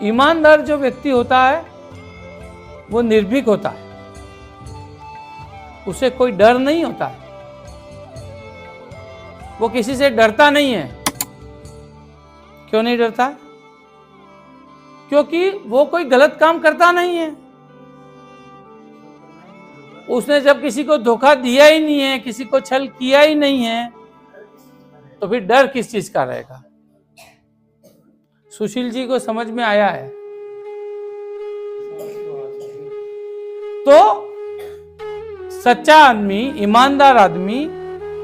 ईमानदार जो व्यक्ति होता है वो निर्भीक होता है, उसे कोई डर नहीं होता है, वो किसी से डरता नहीं है। क्यों नहीं डरता? क्योंकि वो कोई गलत काम करता नहीं है। उसने जब किसी को धोखा दिया ही नहीं है, किसी को छल किया ही नहीं है, तो फिर डर किस चीज का रहेगा? सुशील जी को समझ में आया है। तो सच्चा आदमी, ईमानदार आदमी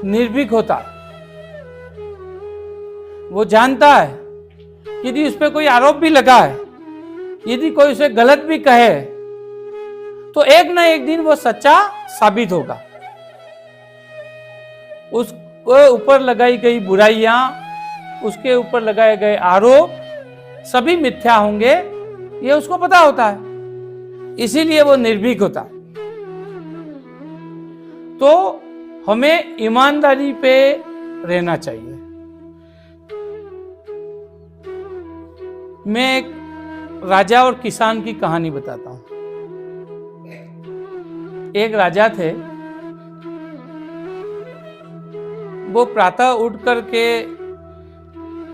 निर्भीक होता है। वो जानता है कि यदि उस पर कोई आरोप भी लगा है, यदि कोई उसे गलत भी कहे, तो एक ना एक दिन वो सच्चा साबित होगा। उसके ऊपर लगाई गई बुराइयां, उसके ऊपर लगाए गए आरोप सभी मिथ्या होंगे, ये उसको पता होता है, इसीलिए वो निर्भीक होता है। तो हमें ईमानदारी पे रहना चाहिए। मैं एक राजा और किसान की कहानी बताता हूं। एक राजा थे, वो प्रातः उठ करके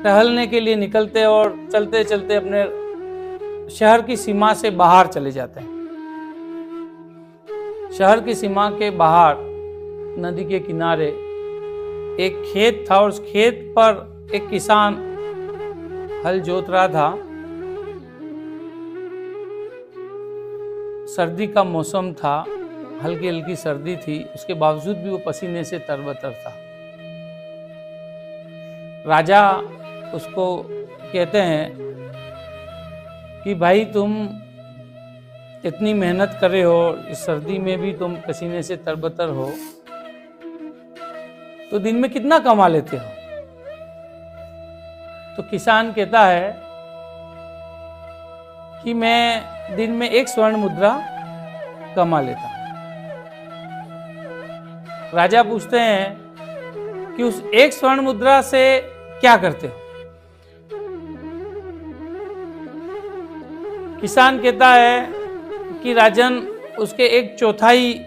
टहलने के लिए निकलते और चलते चलते अपने शहर की सीमा से बाहर चले जाते हैं। शहर की सीमा के बाहर नदी के किनारे एक खेत था और उस खेत पर एक किसान हल जोत रहा था। सर्दी का मौसम था, हल्की हल्की सर्दी थी, उसके बावजूद भी वो पसीने से तरबतर था। राजा उसको कहते हैं कि भाई तुम इतनी मेहनत करे हो, इस सर्दी में भी तुम पसीने से तरबतर हो, तो दिन में कितना कमा लेते हो? तो किसान कहता है कि मैं दिन में 1 स्वर्ण मुद्रा कमा लेता हूं। राजा पूछते हैं कि उस 1 स्वर्ण मुद्रा से क्या करते हो? किसान कहता है कि राजन, उसके 1/4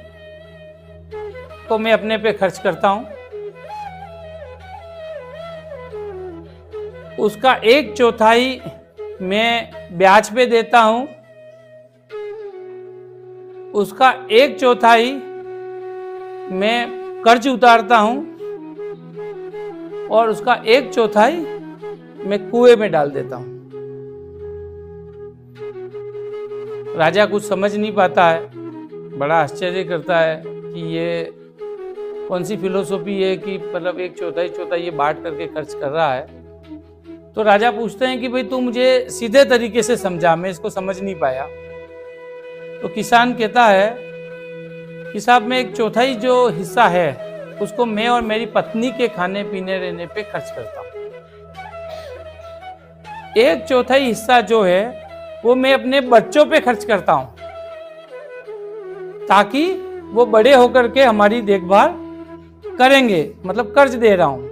को मैं अपने पे खर्च करता हूं, उसका 1/4 मैं ब्याज पे देता हूं, उसका 1/4 मैं कर्ज उतारता हूं और उसका 1/4 मैं कुएं में डाल देता हूं। राजा कुछ समझ नहीं पाता है, बड़ा आश्चर्य करता है कि ये कौन सी फिलोसॉफी है कि मतलब 1/4 ये बांट करके खर्च कर रहा है। तो राजा पूछते हैं कि भाई तू मुझे सीधे तरीके से समझा, मैं इसको समझ नहीं पाया। तो किसान कहता है कि साहब, मैं 1/4 जो हिस्सा है उसको मैं और मेरी पत्नी के खाने पीने रहने पे खर्च करता हूं। 1/4 हिस्सा जो है वो मैं अपने बच्चों पे खर्च करता हूं, ताकि वो बड़े होकर के हमारी देखभाल करेंगे, मतलब कर्ज दे रहा हूं।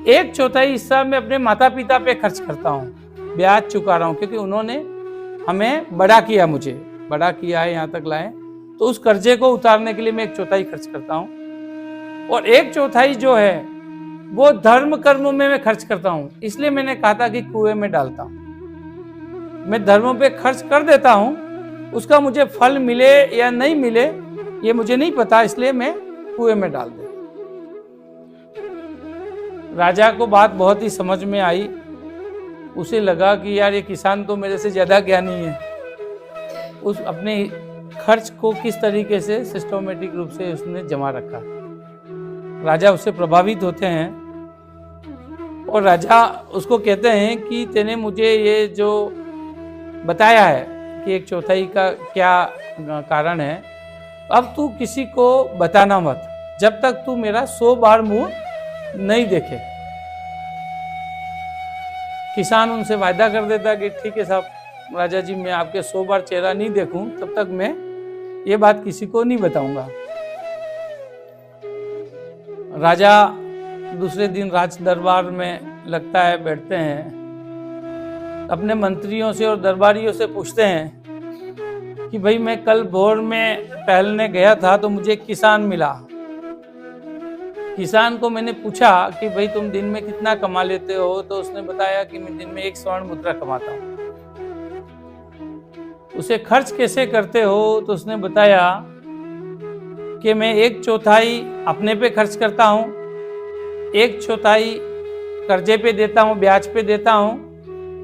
1/4 हिस्सा मैं अपने माता पिता पे खर्च करता हूं, ब्याज चुका रहा हूं, क्योंकि उन्होंने हमें बड़ा किया, मुझे बड़ा किया है, यहां तक लाए, तो उस कर्जे को उतारने के लिए मैं 1/4 खर्च करता हूं। और 1/4 जो है वो धर्म कर्मों में मैं खर्च करता हूं। इसलिए मैंने कहा था कि कुएं में डालता हूं। मैं धर्मों पे खर्च कर देता हूं, उसका मुझे फल मिले या नहीं मिले ये मुझे नहीं पता, इसलिए मैं कुएं में डाल देता। राजा को बात बहुत ही समझ में आई। उसे लगा कि यार ये किसान तो मेरे से ज्यादा ज्ञानी है, उस अपने खर्च को किस तरीके से सिस्टमेटिक रूप से उसने जमा रखा। राजा उससे प्रभावित होते हैं और राजा उसको कहते हैं कि तेने मुझे ये जो बताया है कि 1/4 का क्या कारण है, अब तू किसी को बताना मत, जब तक तू मेरा 100 बार मुंह नहीं देखे। किसान उनसे वायदा कर देता कि ठीक है साहब, राजा जी, मैं आपके 100 बार चेहरा नहीं देखूं तब तक मैं ये बात किसी को नहीं बताऊंगा। राजा दूसरे दिन राज दरबार में लगता है, बैठते हैं अपने मंत्रियों से और दरबारियों से पूछते हैं कि भाई मैं कल भोर में टहलने गया था तो मुझे एक किसान मिला। किसान को मैंने पूछा कि भाई तुम दिन में कितना कमा लेते हो, तो उसने बताया कि मैं दिन में 1 स्वर्ण मुद्रा कमाता हूँ। उसे खर्च कैसे करते हो, तो उसने बताया कि मैं 1/4 अपने पे खर्च करता हूँ, 1/4 कर्जे पे देता हूँ, ब्याज पे देता हूँ,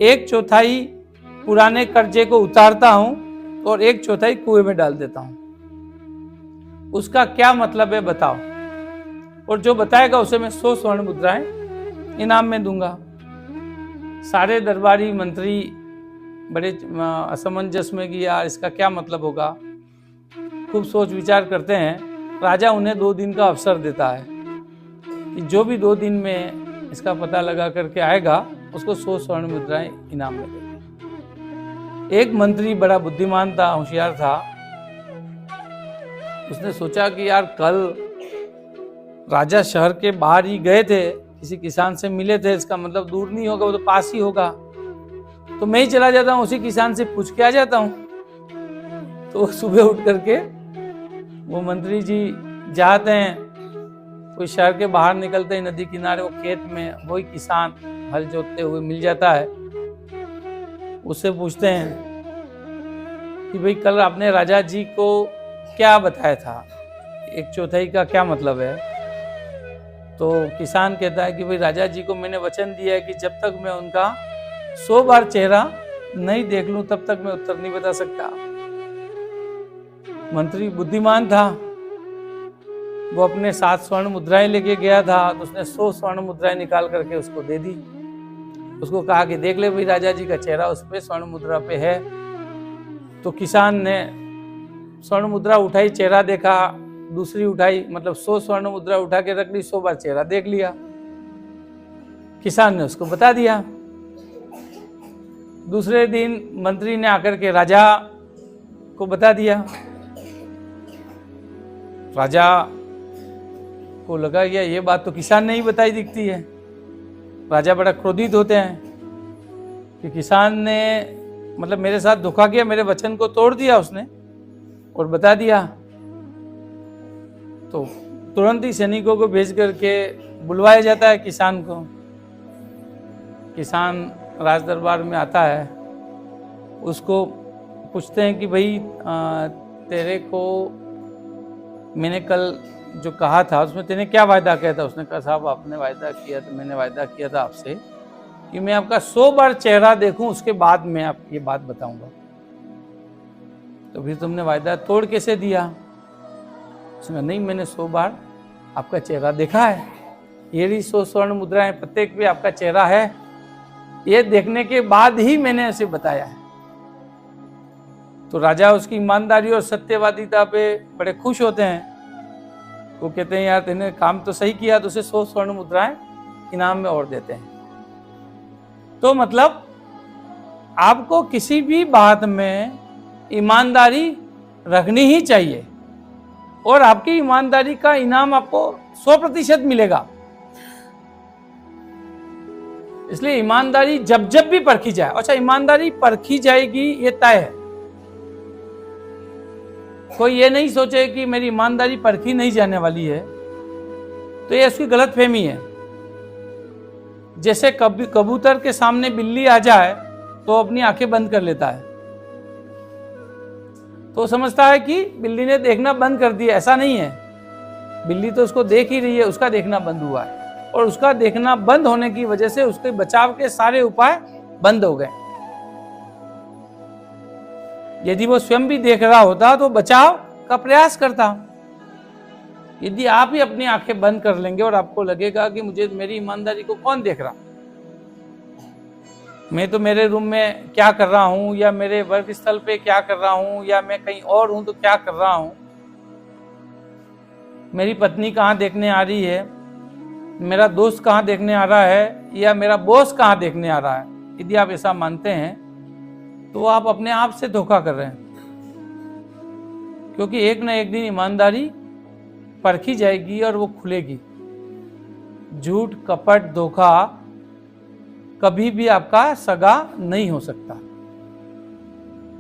1/4 पुराने कर्जे को उतारता हूँ और 1/4 कुएं में डाल देता हूँ। उसका क्या मतलब है बताओ। और जो बताएगा उसे मैं 100 स्वर्ण मुद्राएं इनाम में दूंगा। सारे दरबारी मंत्री बड़े असमंजस में कि यार इसका क्या मतलब होगा। खूब सोच विचार करते हैं। राजा उन्हें 2 दिन का अवसर देता है कि जो भी 2 दिन में इसका पता लगा करके आएगा उसको 100 स्वर्ण मुद्राएं इनाम में देगा। एक मंत्री बड़ा बुद्धिमान था, होशियार था। उसने सोचा कि यार कल राजा शहर के बाहर ही गए थे, किसी किसान से मिले थे, इसका मतलब दूर नहीं होगा, वो तो पास ही होगा, तो मैं ही चला जाता हूँ, उसी किसान से पूछ के आ जाता हूँ। तो सुबह उठ करके वो मंत्री जी जाते हैं, कोई शहर के बाहर निकलते ही नदी किनारे वो खेत में वही किसान हल जोतते हुए मिल जाता है। उससे पूछते हैं कि भाई कल आपने राजा जी को क्या बताया था, 1/4 का क्या मतलब है। तो किसान कहता है कि भाई राजा जी को मैंने वचन दिया है कि जब तक मैं उनका 100 बार चेहरा नहीं देख लूं तब तक मैं उत्तर नहीं बता सकता। मंत्री बुद्धिमान था, वो अपने 7 स्वर्ण मुद्राएं लेके गया था, तो उसने 100 स्वर्ण मुद्राएं निकाल करके उसको दे दी। उसको कहा कि देख ले भाई राजा जी का चेहरा उस पे स्वर्ण मुद्रा पे है। तो किसान ने स्वर्ण मुद्रा उठाई, चेहरा देखा, दूसरी उठाई, मतलब 100 स्वर्ण मुद्रा उठा के रख ली, 100 बार चेहरा देख लिया। किसान ने उसको बता दिया। दूसरे दिन मंत्री ने आकर के राजा को बता दिया। राजा को लगा ये बात तो किसान ने ही बताई दिखती है। राजा बड़ा क्रोधित होते हैं कि किसान ने मतलब मेरे साथ धोखा किया, मेरे वचन को तोड़ दिया उसने और बता दिया। तो तुरंत ही सैनिकों को भेज करके बुलवाया जाता है किसान को। किसान राज दरबार में आता है, उसको पूछते हैं कि भाई तेरे को मैंने कल जो कहा था उसमें तेने क्या वायदा किया था। उसने कहा साहब आपने वायदा किया था, मैंने वायदा किया था आपसे कि मैं आपका 100 बार चेहरा देखूं उसके बाद मैं आपको ये बात बताऊंगा। तो फिर तुमने वायदा तोड़ कैसे दिया। उसने नहीं, मैंने 100 बार आपका चेहरा देखा है, ये रही 100 स्वर्ण मुद्राएं, प्रत्येक पे आपका चेहरा है, ये देखने के बाद ही मैंने ऐसे बताया है। तो राजा उसकी ईमानदारी और सत्यवादिता पे बड़े खुश होते हैं। वो कहते हैं यार तेने काम तो सही किया, तो उसे 100 स्वर्ण मुद्राएं इनाम में और देते हैं। तो मतलब आपको किसी भी बात में ईमानदारी रखनी ही चाहिए और आपकी ईमानदारी का इनाम आपको 100% मिलेगा। इसलिए ईमानदारी जब जब भी परखी जाए, अच्छा ईमानदारी परखी जाएगी ये तय है। कोई ये नहीं सोचे कि मेरी ईमानदारी परखी नहीं जाने वाली है, तो ये उसकी गलतफहमी है। जैसे कभी कबूतर के सामने बिल्ली आ जाए तो अपनी आंखें बंद कर लेता है, तो समझता है कि बिल्ली ने देखना बंद कर दिया। ऐसा नहीं है, बिल्ली तो उसको देख ही रही है, उसका देखना बंद हुआ है और उसका देखना बंद होने की वजह से उसके बचाव के सारे उपाय बंद हो गए। यदि वो स्वयं भी देख रहा होता तो बचाव का प्रयास करता। यदि आप ही अपनी आंखें बंद कर लेंगे और आपको लगेगा कि मुझे मेरी ईमानदारी को कौन देख रहा, मैं तो मेरे रूम में क्या कर रहा हूं या मेरे वर्क स्थल पे क्या कर रहा हूं या मैं कहीं और हूं तो क्या कर रहा हूं, मेरी पत्नी कहाँ देखने आ रही है, मेरा दोस्त कहाँ देखने आ रहा है या मेरा बॉस कहाँ देखने आ रहा है, यदि आप ऐसा मानते हैं तो आप अपने आप से धोखा कर रहे हैं। क्योंकि एक ना एक दिन ईमानदारी परखी जाएगी और वो खुलेगी। झूठ, कपट, धोखा कभी भी आपका सगा नहीं हो सकता।